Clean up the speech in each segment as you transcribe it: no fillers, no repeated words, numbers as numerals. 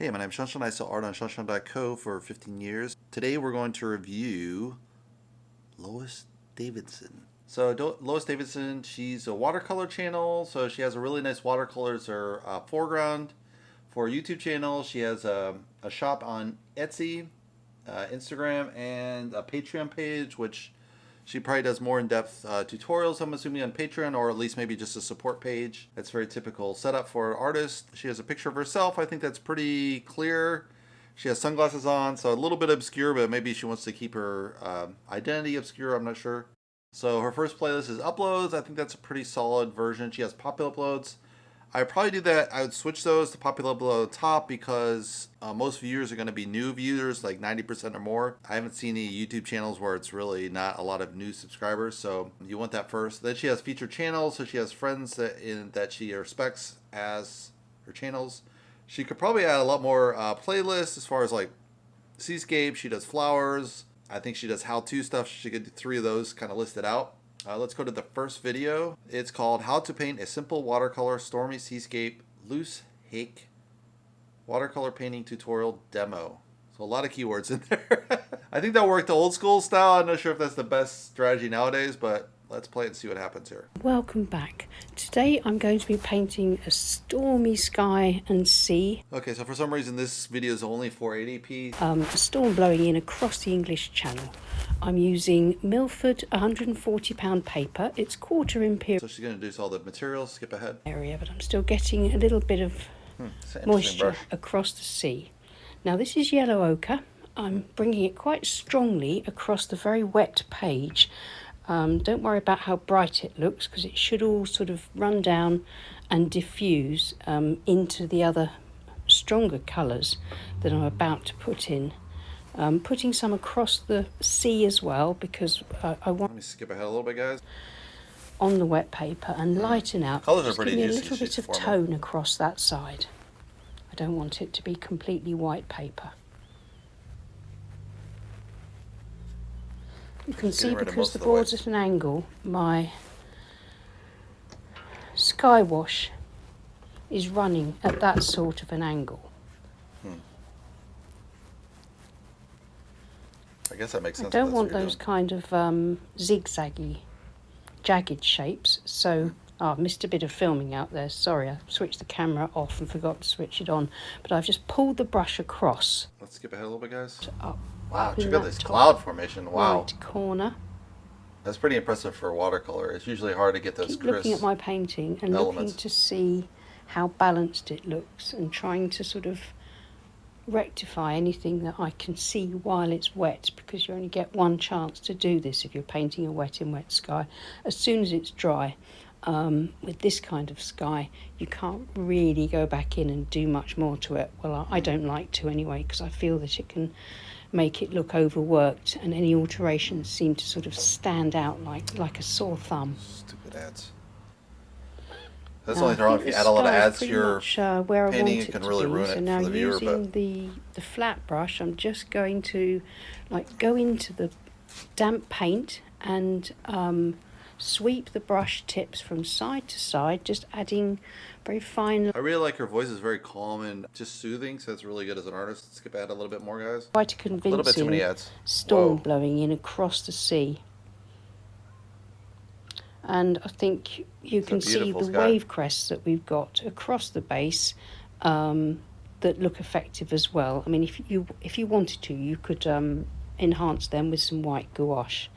Hey, my name is shawnshawn. I sell art on shawnshawn.co for 15 years. Today we're going to review Lois Davidson. So Lois Davidson, she's a watercolor channel. So she has a really nice watercolor as her foreground. For a YouTube channel, she has a shop on Etsy, Instagram, and a Patreon page, which she probably does more in-depth tutorials, I'm assuming, on Patreon, or at least maybe just a support page. That's very typical setup for an artist. She has a picture of herself. I think that's pretty clear. She has sunglasses on, so a little bit obscure, but maybe she wants to keep her identity obscure. I'm not sure. So her first playlist is uploads. I think that's a pretty solid version. She has popular uploads. I'd probably do that. I would switch those to popular upload on top because most viewers are going to be new viewers, like 90% or more. I haven't seen any YouTube channels where it's really not a lot of new subscribers, so you want that first. Then she has featured channels, so she has friends that she respects as her channels. She could probably add a lot more playlists as far as like seascape. She does flowers. I think she does how-to stuff. She could do 3 of those kind of listed out. Let's go to the first video. It's called How to Paint a Simple Watercolor Stormy Seascape Loose Hake Watercolor Painting Tutorial Demo. So a lot of keywords in there. I think that worked the old school style. I'm not sure if that's the best strategy nowadays, but let's play it and see what happens here. Welcome back. Today I'm going to be painting a stormy sky and sea. Okay, so for some reason this video is only 480p. A storm blowing in across the English Channel. I'm using Milford 140-pound paper. It's quarter imperial So she's going to do all the materials, skip ahead. area, but I'm still getting a little bit of moisture across the sea. Now this is yellow ochre. I'm bringing it quite strongly across the very wet page. Don't worry about how bright it looks because it should all sort of run down and diffuse into the other stronger colours that I'm about to put in. Putting some across the sea as well because I want. Let me skip ahead a little bit, guys. On the wet paper and lighten out. Colors are Just pretty give me a decent. little bit of tone across that side. I don't want it to be completely white paper. You can see because the board's at an angle, my sky wash is running at that sort of an angle. I guess that makes sense. I don't want those kind of zigzaggy, jagged shapes. So, I've missed a bit of filming out there. Sorry, I switched the camera off and forgot to switch it on. But I've just pulled the brush across. Let's skip ahead a little bit, guys. Wow, check out this cloud formation. Wow. Right corner. That's pretty impressive for watercolor. It's usually hard to get those Keep crisp looking at my painting and elements. looking to see how balanced it looks and trying to sort of rectify anything that I can see while it's wet, because you only get one chance to do this if you're painting a wet in wet sky. As soon as it's dry, with this kind of sky, you can't really go back in and do much more to it. Well, I don't like to anyway, because I feel that it can make it look overworked, and any alterations seem to sort of stand out like a sore thumb. Stupid ads. That's the only thing. If you add a lot of ads to your painting, it can really ruin it for the viewer. So now using the flat brush, I'm just going to go into the damp paint and sweep the brush tips from side to side, just adding very fine. I really like her voice. Is very calm and just soothing, so it's really good as an artist. Let's skip ahead a little bit more, guys. Quite a convincing a little bit too many ads. Storm blowing in across the sea. And I think you can see the wave crests that we've got across the base that look effective as well. I mean, if you wanted to, you could enhance them with some white gouache.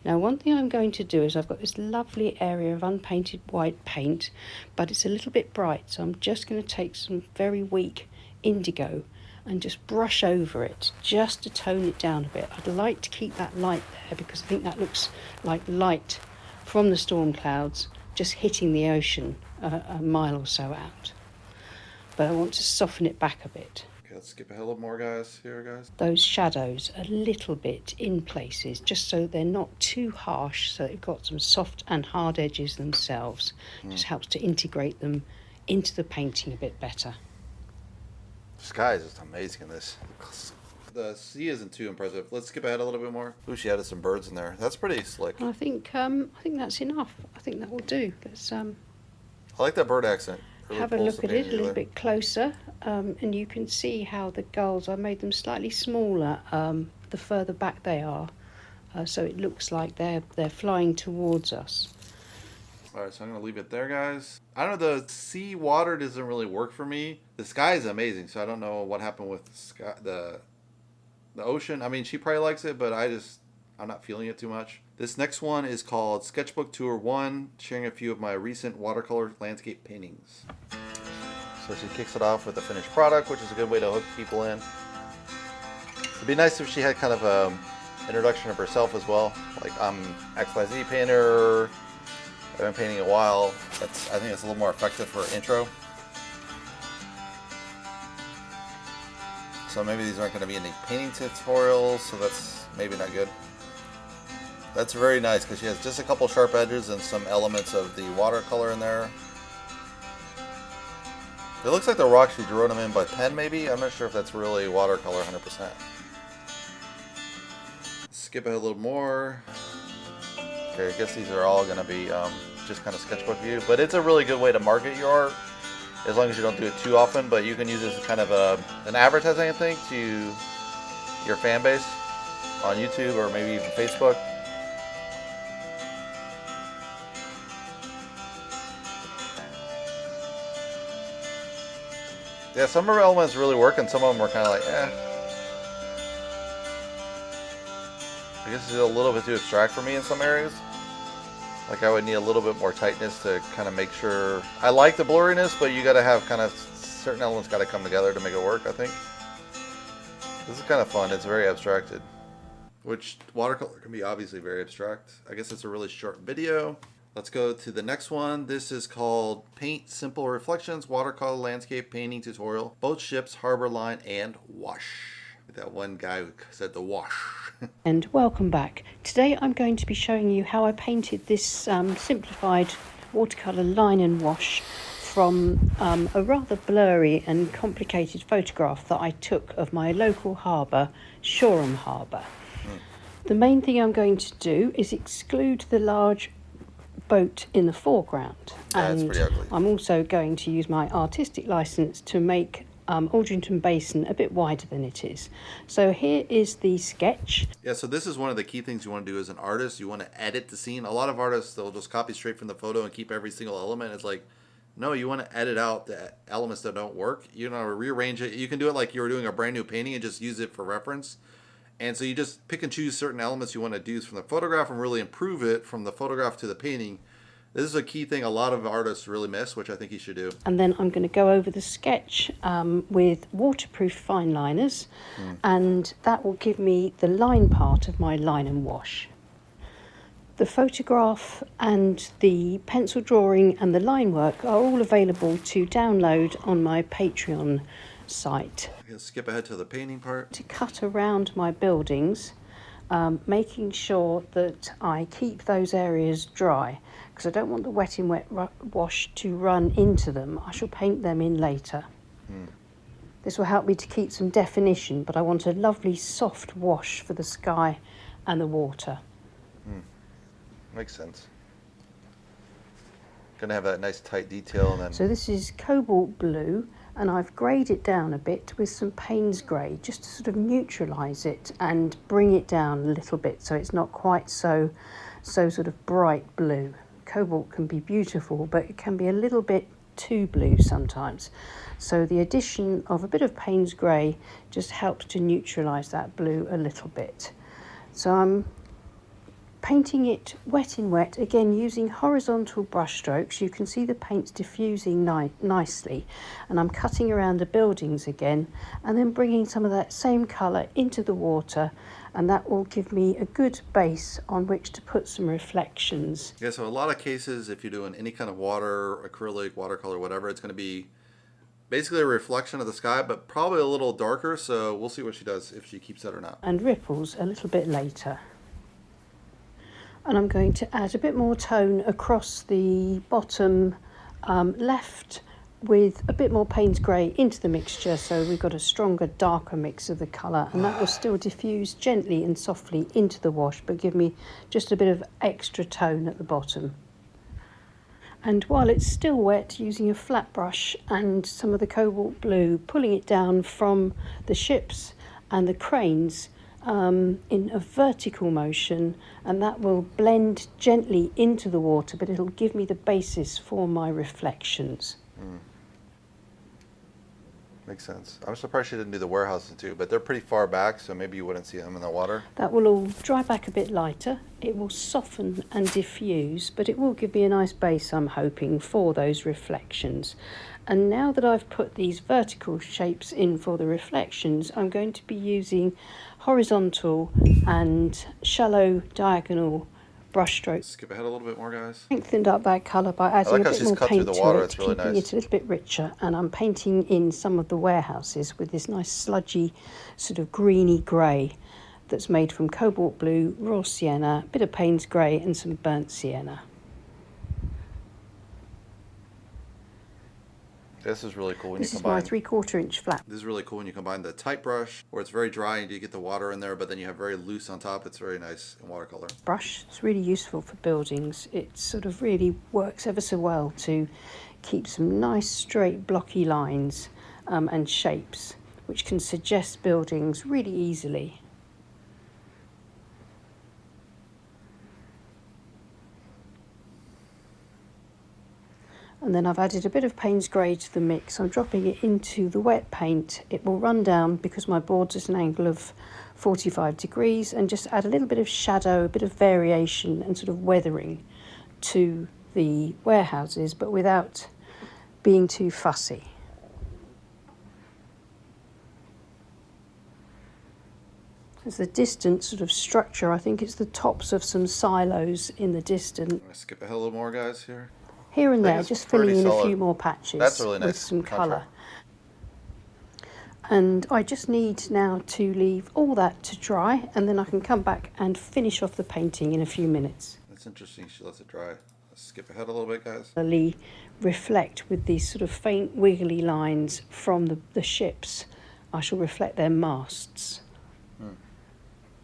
Now, one thing I'm going to do is I've got this lovely area of unpainted white paint, but it's a little bit bright, so I'm just going to take some very weak indigo and just brush over it, just to tone it down a bit. I'd like to keep that light there because I think that looks like light from the storm clouds just hitting the ocean a mile or so out. But I want to soften it back a bit. Okay, let's skip ahead a little more, guys. Here, guys. Those shadows a little bit in places, just so they're not too harsh, so they've got some soft and hard edges themselves. Just helps to integrate them into the painting a bit better. The sky is just amazing in this. The sea isn't too impressive. Let's skip ahead a little bit more. Ooh, she added some birds in there. That's pretty slick. I think that's enough. I think that will do. Let's I like that bird accent. Really have a pulls look the at it a painting little together. bit closer, and you can see how the gulls, I made them slightly smaller the further back they are, so it looks like they're flying towards us. Alright, so I'm going to leave it there, guys. I don't know, the sea water doesn't really work for me. The sky is amazing, so I don't know what happened with the sky, the ocean. I mean, she probably likes it, but I'm not feeling it too much. This next one is called Sketchbook Tour 1, sharing a few of my recent watercolor landscape paintings. So she kicks it off with the finished product, which is a good way to hook people in. It'd be nice if she had kind of a introduction of herself as well. Like, I'm XYZ painter, I've been painting a while. I think it's a little more effective for an intro. So maybe these aren't going to be any painting tutorials, so that's maybe not good. That's very nice because she has just a couple sharp edges and some elements of the watercolor in there. It looks like the rocks she drew them in by pen maybe. I'm not sure if that's really watercolor 100%. Skip ahead a little more. Okay, I guess these are all going to be just kind of sketchbook view, but it's a really good way to market your art as long as you don't do it too often. But you can use this as kind of an advertising, I think, to your fan base on YouTube or maybe even Facebook. Yeah, some of her elements really work and some of them are kind of like, eh. I guess it's a little bit too abstract for me in some areas. Like I would need a little bit more tightness to kind of make sure. I like the blurriness, but you got to have kind of certain elements got to come together to make it work, I think. This is kind of fun. It's very abstracted. Which watercolor can be obviously very abstract. I guess it's a really short video. Let's go to the next one. This is called Paint Simple Reflections Watercolor Landscape Painting Tutorial. Boat Ships, Harbor Line, and Wash. That one guy who said the wash. And welcome back. Today I'm going to be showing you how I painted this simplified watercolour line and wash from a rather blurry and complicated photograph that I took of my local harbour, Shoreham Harbour. The main thing I'm going to do is exclude the large boat in the foreground, That's pretty ugly. I'm also going to use my artistic license to make Aldrington Basin a bit wider than it is. So here is the sketch. Yeah, so this is one of the key things you want to do as an artist. You want to edit the scene. A lot of artists, they'll just copy straight from the photo and keep every single element. It's like, no, you want to edit out the elements that don't work. You know, rearrange it. You can do it like you were doing a brand new painting and just use it for reference. And so you just pick and choose certain elements you want to do from the photograph and really improve it from the photograph to the painting. This is a key thing a lot of artists really miss, which I think you should do. And then I'm going to go over the sketch with waterproof fine liners, and that will give me the line part of my line and wash. The photograph and the pencil drawing and the line work are all available to download on my Patreon site. Okay, skip ahead to the painting part. To cut around my buildings, making sure that I keep those areas dry, because I don't want the wet in wet wash to run into them. I shall paint them in later. This will help me to keep some definition, but I want a lovely soft wash for the sky and the water. Makes sense. Gonna have that nice tight detail and then. So this is cobalt blue, and I've greyed it down a bit with some Payne's grey just to sort of neutralise it and bring it down a little bit so it's not quite so sort of bright blue. Cobalt can be beautiful, but it can be a little bit too blue sometimes. So the addition of a bit of Payne's grey just helps to neutralise that blue a little bit. So I'm painting it wet in wet, again using horizontal brush strokes. You can see the paint's diffusing nicely, and I'm cutting around the buildings again and then bringing some of that same colour into the water, and that will give me a good base on which to put some reflections. Yeah, so a lot of cases, if you're doing any kind of water, acrylic, watercolor, whatever, it's going to be basically a reflection of the sky, but probably a little darker, so we'll see what she does, if she keeps that or not. And ripples a little bit later. And I'm going to add a bit more tone across the bottom left with a bit more Payne's grey into the mixture, so we've got a stronger, darker mix of the colour, and that will still diffuse gently and softly into the wash, but give me just a bit of extra tone at the bottom. And while it's still wet, using a flat brush and some of the cobalt blue, pulling it down from the ships and the cranes in a vertical motion, and that will blend gently into the water, but it'll give me the basis for my reflections. Makes sense. I'm surprised she didn't do the warehouses too, but they're pretty far back, so maybe you wouldn't see them in the water. That will all dry back a bit lighter. It will soften and diffuse, but it will give me a nice base, I'm hoping, for those reflections. And now that I've put these vertical shapes in for the reflections, I'm going to be using horizontal and shallow diagonal brush strokes. Skip ahead a little bit more, guys. Strengthened up that colour by adding a bit more paint to it, really keeping it a little bit richer. And I'm painting in some of the warehouses with this nice sludgy sort of greeny grey that's made from cobalt blue, raw sienna, a bit of Payne's grey and some burnt sienna. This is really cool when this you combine. This is my 3/4 inch flat. This is really cool when you combine the tight brush, where it's very dry and you get the water in there, but then you have very loose on top. It's very nice in watercolor. Brush, it's really useful for buildings. It sort of really works ever so well to keep some nice straight blocky lines and shapes, which can suggest buildings really easily. And then I've added a bit of Payne's grey to the mix. I'm dropping it into the wet paint. It will run down because my board's at an angle of 45 degrees, and just add a little bit of shadow, a bit of variation and sort of weathering to the warehouses, but without being too fussy. There's the distant sort of structure. I think it's the tops of some silos in the distance. I'm gonna skip ahead a little more, guys, here. Here and there, just filling in a few more patches. That's really nice with some colour. And I just need now to leave all that to dry, and then I can come back and finish off the painting in a few minutes. That's interesting, she lets it dry. Let's skip ahead a little bit, guys. Reflect with these sort of faint wiggly lines from the ships. I shall reflect their masts,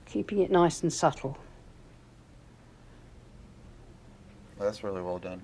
keeping it nice and subtle. That's really well done.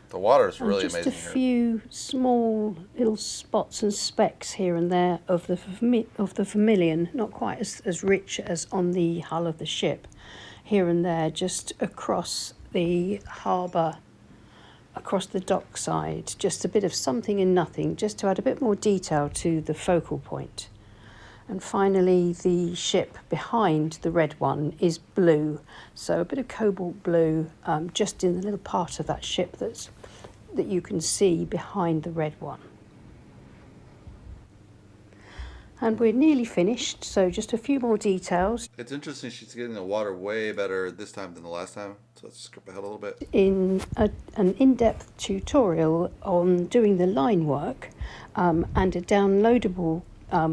The water is really amazing here. Just a few small little spots and specks here and there of the vermilion, not quite as rich as on the hull of the ship. Here and there, just across the harbour, across the dock side, just a bit of something and nothing, just to add a bit more detail to the focal point. And finally, the ship behind the red one is blue, so a bit of cobalt blue just in the little part of that ship that you can see behind the red one. And we're nearly finished, so just a few more details. It's interesting, she's getting the water way better this time than the last time, so let's skip ahead a little bit. In an in-depth tutorial on doing the line work and a downloadable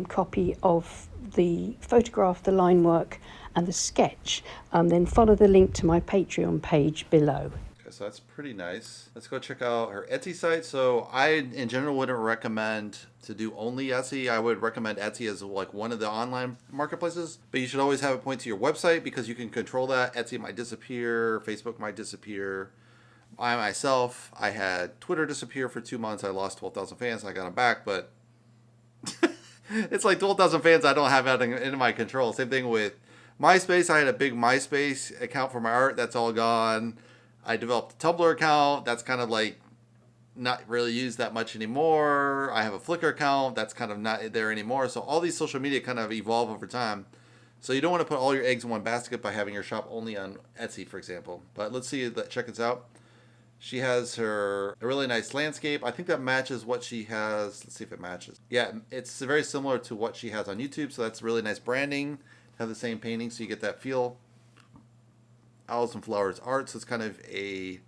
copy of the photograph, the line work and the sketch, then follow the link to my Patreon page below. Okay, so that's pretty nice. Let's go check out her Etsy site. So I, in general, wouldn't recommend to do only Etsy. I would recommend Etsy as like one of the online marketplaces, but you should always have it point to your website because you can control that. Etsy might disappear, Facebook might disappear. I myself, I had Twitter disappear for 2 months. I lost 12,000 fans. I got them back, but it's like 12,000 fans I don't have in my control. Same thing with MySpace. I had a big MySpace account for my art. That's all gone. I developed a Tumblr account. That's kind of like not really used that much anymore. I have a Flickr account. That's kind of not there anymore. So all these social media kind of evolve over time. So you don't want to put all your eggs in one basket by having your shop only on Etsy, for example. But let's see, check this out. She has a really nice landscape. I think that matches what she has. Let's see if it matches. Yeah, it's very similar to what she has on YouTube. So that's really nice branding. Have the same painting so you get that feel. Owls and Flowers Art. So it's kind of a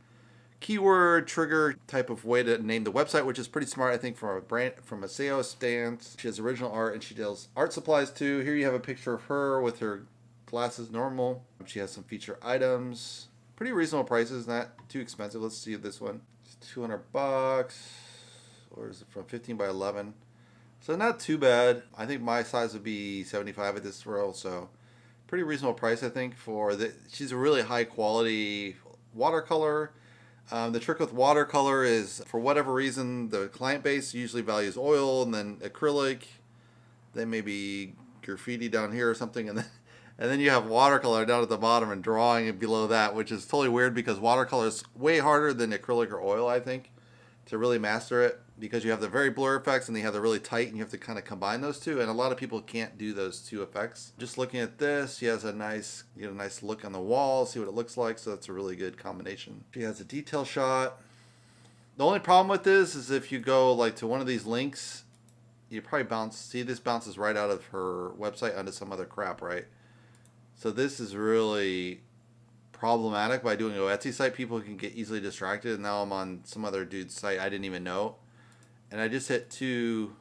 keyword trigger type of way to name the website, which is pretty smart, I think, from a SEO stance. She has original art and she does art supplies too. Here you have a picture of her with her glasses normal. She has some feature items. Pretty reasonable prices, not too expensive. Let's see this one. It's $200, or is it from 15 by 11? So not too bad. I think my size would be 75 at this roll, so Pretty reasonable price, I think, for the. She's a really high quality watercolor. The trick with watercolor is, for whatever reason, the client base usually values oil and then acrylic, then maybe graffiti down here or something, and then you have watercolor down at the bottom and drawing below that, which is totally weird because watercolor is way harder than acrylic or oil, I think, to really master it, because you have the very blur effects and you have the really tight, and you have to kind of combine those two, and a lot of people can't do those two effects. Just looking at this, she has a nice, you get a nice look on the wall, see what it looks like, so that's a really good combination. She has a detail shot. The only problem with this is if you go like to one of these links, you probably see this bounces right out of her website onto some other crap, right? So this is really problematic. By doing an Etsy site, people can get easily distracted, and now I'm on some other dude's site I didn't even know, and I just hit 2.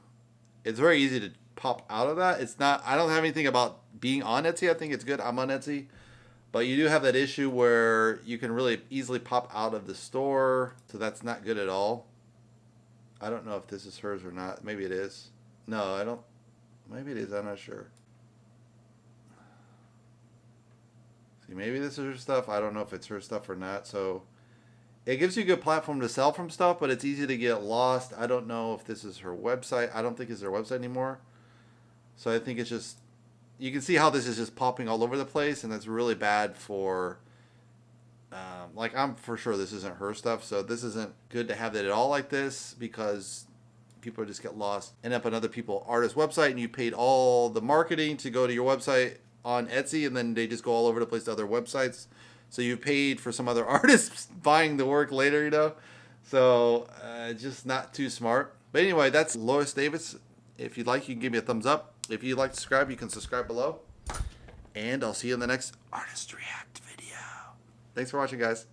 It's very easy to pop out of that. It's not, I don't have anything about being on Etsy. I think it's good I'm on Etsy, but you do have that issue where you can really easily pop out of the store, so that's not good at all. I don't know if this is hers or not. Maybe it is. No, I don't. Maybe it is. I'm not sure. See, maybe this is her stuff. I don't know if it's her stuff or not. So it gives you a good platform to sell from stuff, but it's easy to get lost. I don't know if this is her website. I don't think it's her website anymore. So I think it's just, you can see how this is just popping all over the place, and that's really bad for, like, I'm for sure this isn't her stuff. So this isn't good to have it at all like this, because people just get lost, end up on other people's artist website, and you paid all the marketing to go to your website on Etsy, and then they just go all over the place to other websites. So you paid for some other artists buying the work later, you know? So just not too smart. But anyway, that's Lois Davidson. If you'd like, you can give me a thumbs up. If you'd like to subscribe, you can subscribe below. And I'll see you in the next Artist React video. Thanks for watching, guys.